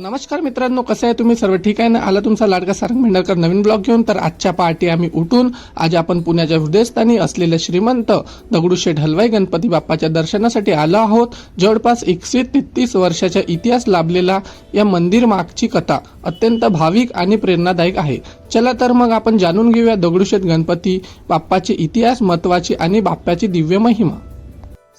नमस्कार मित्रांनो, कसं आहे तुम्ही सर्व? ठीक आहे ना? आला तुमचा लाडका सारंग भेंडारकर नवीन ब्लॉग घेऊन. तर आजच्या पहाटे आम्ही उठून आज आपण पुण्याच्या हृदयस्थानी असलेल्या श्रीमंत दगडूशेठ हलवाई गणपती बाप्पाच्या दर्शनासाठी आलो आहोत. जवळपास 133 वर्षाचा इतिहास लाभलेला या मंदिर मागची कथा अत्यंत भाविक आणि प्रेरणादायक आहे. चला तर मग आपण जाणून घेऊया दगडूशेठ गणपती बाप्पाचे इतिहास, महत्त्वाची आणि बाप्पाची दिव्य महिमा.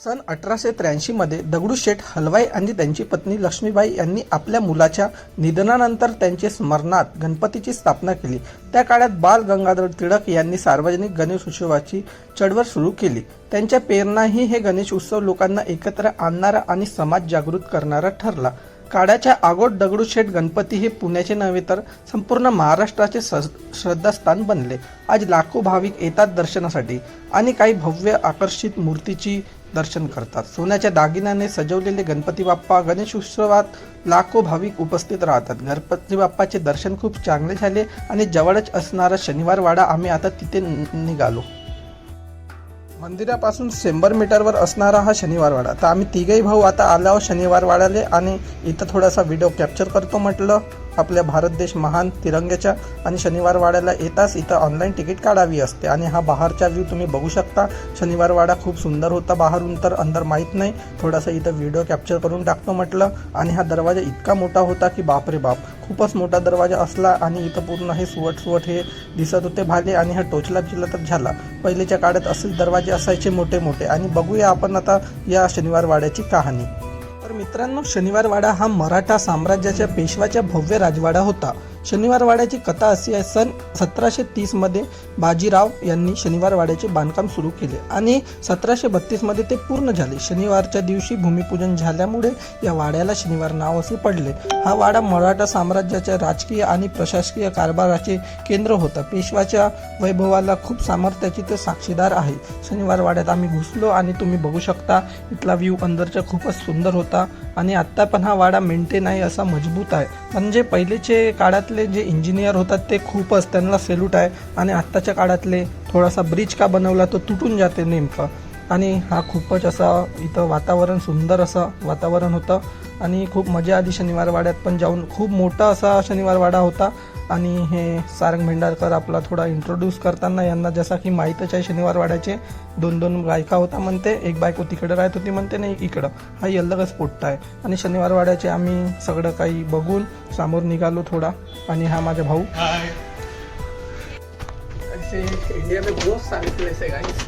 सन 1883 मध्ये दगडूशेठ हलवाई आणि त्यांची पत्नी लक्ष्मीबाई यांनी आपल्या मुलाच्या निधनानंतर त्यांचे स्मरणार्थ गणपतीची स्थापना केली. त्या काळात बाल गंगाधर टिळक यांनी सार्वजनिक गणेश उत्सवाची चळवळ सुरू केली. त्यांच्या प्रेरणाही हे गणेश उत्सव लोकांना एकत्र आणणारा आणि समाज जागृत करणारा ठरला. काळाच्या आगोट दगडूशेठ गणपती हे पुण्याचे नव्हे तर संपूर्ण महाराष्ट्राचे श्रद्धास्थान बनले. आज लाखो भाविक येतात दर्शनासाठी आणि काही भव्य आकर्षित मूर्तीची दर्शन करतात. सोन्याच्या दागिन्याने सजवलेले गणपती बाप्पा गणेश उत्सवात लाखो भाविक उपस्थित राहतात. गणपती बाप्पाचे दर्शन खूप चांगले झाले आणि जवळच असणारा शनिवार वाडा आम्ही आता तिथे निघालो. मंदिरापासून 100 मीटरवर असणारा हा शनिवार वाडा. तर आम्ही तिघही भाऊ आता आलो शनिवार वाड्याले आणि इथं थोडासा व्हिडिओ कॅप्चर करतो म्हटलं आपल्या भारत देश महान तिरंग्याच्या. आणि शनिवार वाड्याला येताच इथं ऑनलाईन तिकीट काढावी असते. आणि हा बाहेरचा व्ह्यू तुम्ही बघू शकता. शनिवार वाडा खूप सुंदर होता बाहेरून, तर अंदर माहीत नाही. थोडासा इथं व्हिडिओ कॅप्चर करून टाकतो म्हटलं. आणि हा दरवाजा इतका मोठा होता की बापरे बाप, खूपच मोठा दरवाजा असला. आणि इथं पूर्ण हे सुवट हे दिसत होते भाले. आणि हा टोचला तर झाला. पहिलेच्या काळात असेच दरवाजे असायचे मोठे मोठे. आणि बघूया आपण आता या शनिवार वाड्याची कहाणी. तर मित्रांनो, शनिवार वाडा हा मराठा साम्राज्याच्या पेशवाचा भव्य राजवाडा होता. शनिवार वाड्याची कथा अशी आहे, सन 1730 मध्ये बाजीराव यांनी शनिवार वाड्याचे बांधकाम सुरू केले आणि 1732 मध्ये ते पूर्ण झाले. शनिवारच्या दिवशी भूमिपूजन झाल्यामुळे या वाड्याला शनिवार नाव असे पडले. हा वाडा मराठा साम्राज्याच्या राजकीय आणि प्रशासकीय कारभाराचे केंद्र होता. पेशवाच्या वैभवाला खूप सामर्थ्याची ते साक्षीदार आहे. शनिवार वाड्यात आम्ही घुसलो आणि तुम्ही बघू शकता इथला व्ह्यू अंदरचा खूपच सुंदर होता. आणि आत्ता पण हा वाडा मेंटेन आहे, असा मजबूत आहे. म्हणजे पहिलेचे काळातले जे इंजिनियर होतात ते खूपच त्यांना सेल्यूट आहे. आणि आत्ताच्या काळातले थोडासा ब्रिज का बनवला तो तुटून जाते नेमकं. आणि हा खूपच असा इथं वातावरण सुंदर असं वातावरण होतं आणि खूप मजा आली शनिवार वाड्यात पण जाऊन. खूप मोठा असा शनिवार वाडा होता. आणि हे सारंग भेंडारकर आपला थोडा इंट्रोड्यूस करताना यांना जसा की माहीतच आहे शनिवार वाड्याचे 2 बायका होता म्हणते. एक बायको तिकडे राहत होती म्हणते, नाही इकडं. हा अलगच पोट्टा आहे. आणि शनिवार वाड्याचे आम्ही सगळं काही बघून समोर निघालो थोडा. आणि हा माझा भाऊ. इंडिया में बहुत सारे प्लेस है गाइस,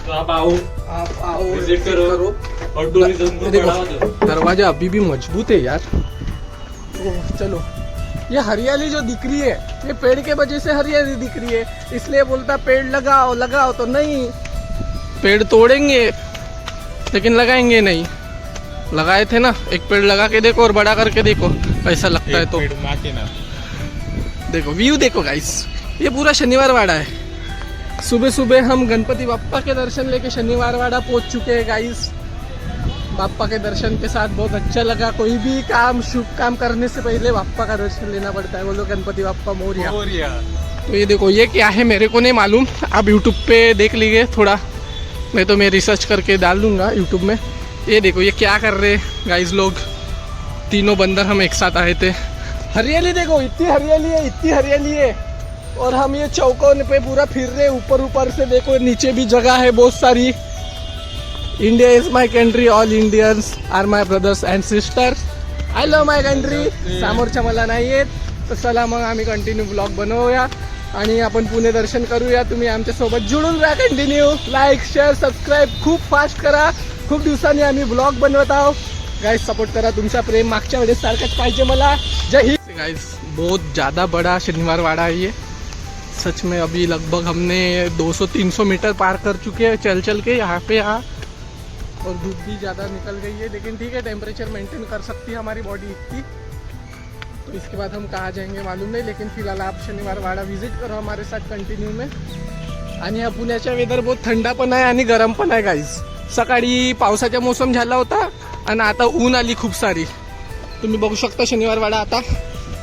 तो आप आओ विजिट करो और टूरिज्म को बढ़ावा दो. दरवाजा अभी भी मजबूत है यार. चलो, ये हरियाली जो दिख रही है ये पेड़ के वजह से हरियाली दिख रही है. इसलिए बोलता पेड़ लगाओ लगाओ, तो नहीं, पेड़ तोड़ेंगे लेकिन लगाएंगे नहीं. लगाए थे ना, एक पेड़ लगा के देखो और बड़ा करके देखो कैसा लगता है. तो देखो व्यू देखो गाइस, ये पूरा शनिवार वाड़ा है. सुबह सुबह हम गणपति बाप्पा के दर्शन लेके शनिवार वाड़ा पहुंच चुके हैं गाइस. बाप्पा के दर्शन के साथ बहुत अच्छा लगा. कोई भी काम, शुभ काम करने से पहले बाप्पा का दर्शन लेना पड़ता है. बोलो गणपति बाप्पा मोरया. तो ये देखो, ये क्या है मेरे को नहीं मालूम. आप यूट्यूब पे देख लीजिए थोड़ा, मैं तो मैं रिसर्च करके डाल दूंगा यूट्यूब में. ये देखो ये क्या कर रहे गाइस लोग. तीनों बंदर हम एक साथ आए थे. हरियाली देखो, इतनी हरियाली है, इतनी हरियाली है. और हम ये चौकों पे पूरा फिर रहे. ऊपर से देखो, नीचे भी जगह है बहुत सारी. India is my country. All Indians are my brothers and sisters. I love my country. समोरच्या मला नाही येत. तर चला मग आम्ही कंटिन्यू ब्लॉग बनवूया आणि आपण पुणे दर्शन करूया. तुम्ही आमच्या सोबत जुळून राहा. कंटिन्यू लाईक, शेअर, सबस्क्राईब खूप फास्ट करा. खूप दिवसांनी आम्ही ब्लॉग बनवत आहोत. गाइस सपोर्ट करा. तुमचा प्रेम मागच्या वेळेस सारखंच पाहिजे मला. जय हिंद. गाइस बहुत ज़्यादा बड़ा शनिवार वाड़ा है ये. सच में अभी लगभग हमने 200-300 मीटर पार कर चुके हैं चल के यहाँ पे. और धूप भी ज़्यादा निकल गई है, लेकिन ठीक है, टेम्परेचर मेंटेन कर सकती है हमारी बॉडी इतनी. तो इसके बाद हम कहाँ जाएंगे मालूम नहीं, लेकिन फिलहाल आप शनिवार वाड़ा विजिट करो हमारे साथ कंटिन्यू में. आणि हा पुण्याचा वेदर बहुत थंडा पण आहे आणि गरम पण आहे गाईज. सकाळी पावसाचा मोसम झाला होता आणि आता ऊन आली खूप सारी. तुम्ही बघू शकता शनिवार वाडा. आता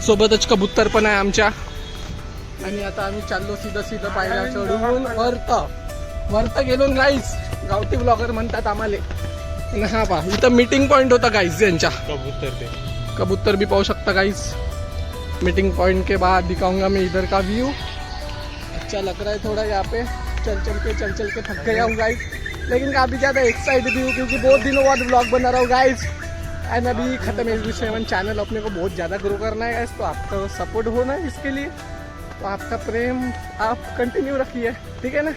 सोबतच कबूतर पण आहे आमच्या. आणि आता आम्ही चाललो सीधं पायऱ्या चढून वरत गेलो गाईज. गावठी ब्लॉगर म्हणतात आम्हाला. हा पा इथं मीटिंग पॉइंट होता गाईज यांच्या. कबूतर भी पाओ सकता गाइस। मीटिंग पॉइंट के बाद दिखाऊंगा मैं इधर का व्यू। अच्छा लग रहा है थोड़ा यहाँ पे, चल चल के थक गया हूँ गाइस, लेकिन काफ़ी ज़्यादा एक्साइटेड भी हूँ क्योंकि बहुत दिनों बाद व्लॉग बना रहा हूँ गाइस। एंड अभी खत्म SB7 चैनल अपने को बहुत ज़्यादा ग्रो करना है गाइस, तो आपका सपोर्ट होना है इसके लिए, तो आपका प्रेम आप कंटिन्यू रखिए, ठीक है ना।